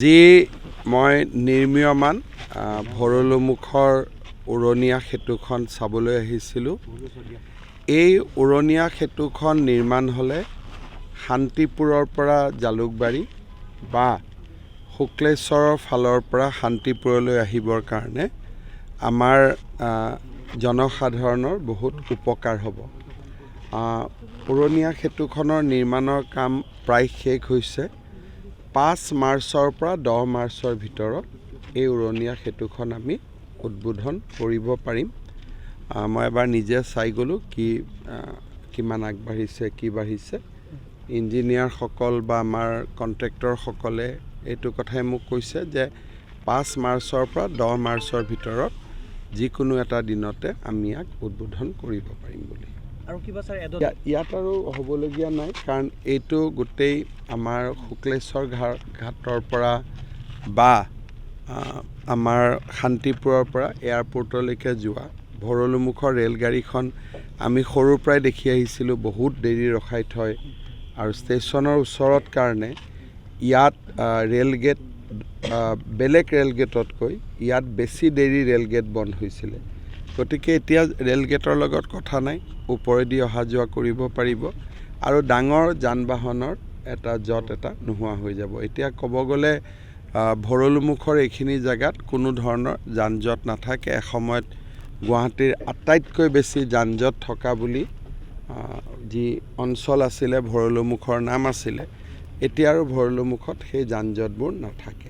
যি মই নিৰ্মীয়মান ভৰলুমুখৰ উৰণীয়া সেতুখন চাবলৈ আহিছিলোঁ। এই উৰণীয়া সেতুখন নিৰ্মাণ হ'লে শান্তিপুৰৰ পৰা জালুকবাৰী বা শুক্লেশ্বৰৰ ফালৰ পৰা শান্তিপুৰলৈ আহিবৰ কাৰণে আমাৰ জনসাধাৰণৰ বহুত উপকাৰ হ'ব। উৰণীয়া সেতুখনৰ নিৰ্মাণৰ কাম প্ৰায় শেষ হৈছে। 5 মাৰ্চৰ পৰা 10 মাৰ্চৰ ভিতৰত এই উৰণীয়া সেতুখন আমি উদ্বোধন কৰিব পাৰিম। মই এবাৰ নিজে চাই গ'লোঁ কিমান আগবাঢ়িছে কি বাঢ়িছে। ইঞ্জিনিয়াৰসকল বা আমাৰ কণ্ট্ৰেক্টৰসকলে এইটো কথাই মোক কৈছে যে 5 মাৰ্চৰ পৰা 10 মাৰ্চৰ ভিতৰত যিকোনো এটা দিনতে আমি ইয়াক উদ্বোধন কৰিব পাৰিম বুলি। আৰু কিবা স্যাৰ ইয়াত আৰু হ'বলগীয়া নাই, কাৰণ এইটো গোটেই আমাৰ শুক্লেশ্বৰ ঘাটৰ পৰা বা আমাৰ শান্তিপুৰৰ পৰা এয়াৰপৰ্টলৈকে যোৱা ভৰলুমুখৰ ৰেলগাড়ীখন আমি সৰুৰ পৰাই দেখি আহিছিলোঁ, বহুত দেৰি ৰখাই থয় আৰু ষ্টেচনৰ ওচৰত কাৰণে ইয়াত ৰেলগেট বেলেগ ৰেলগেটতকৈ ইয়াত বেছি দেৰি ৰেলগেট বন্ধ হৈছিলে। গতিকে এতিয়া ৰেলগেটৰ লগত কথা নাই, ওপৰেদি অহা যোৱা কৰিব পাৰিব আৰু ডাঙৰ যান বাহনৰ এটা নোহোৱা হৈ যাব। এতিয়া ক'ব গ'লে ভৰলুমুখৰ এইখিনি জেগাত কোনো ধৰণৰ যান জঁট নাথাকে। এসময়ত গুৱাহাটীৰ আটাইতকৈ বেছি যান জঁট থকা বুলি যি অঞ্চল আছিলে, ভৰলুমুখৰ নাম আছিলে। এতিয়া আৰু ভৰলুমুখত সেই যান জঁটবোৰ নাথাকে।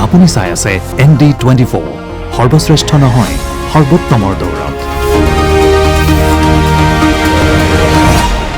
আপুনি চাই আছে ND24, সৰ্বশ্ৰেষ্ঠ নহয় সৰ্বোত্তমৰ দৌৰত।